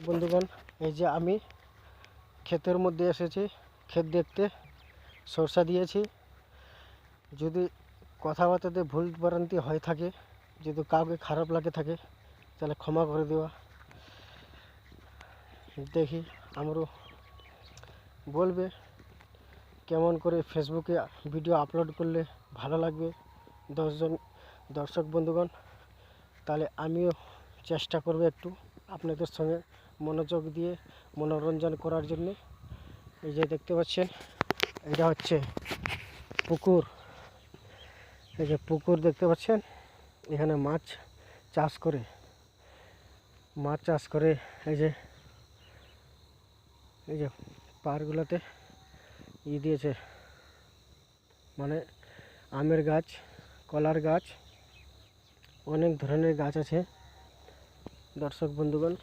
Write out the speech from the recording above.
বন্ধুগণ, এই যে আমি ক্ষেতের মধ্যে এসেছি ক্ষেত দেখতে। সরষা দিয়েছি। যদি কথাবার্তাতে ভুল ভ্রান্তি হয়ে থাকে, যদি কাউকে খারাপ লাগে থাকে, তাহলে ক্ষমা করে দেওয়া। দেখি আমারও বলবে কেমন করে ফেসবুকে ভিডিও আপলোড করলে ভালো লাগবে 10জন দর্শক বন্ধুগণ। তাহলে আমিও চেষ্টা করব একটু আপনাদের সঙ্গে মনোযোগ দিয়ে মনোরঞ্জন করার জন্যে। এই যে দেখতে পাচ্ছেন, এটা হচ্ছে পুকুর। এই যে পুকুর দেখতে পাচ্ছেন, এখানে মাছ চাষ করে এই যে পাড়গুলোতে দিয়েছে, মানে আমের গাছ, কলার গাছ, অনেক ধরনের গাছ আছে দর্শক বন্ধুগণ।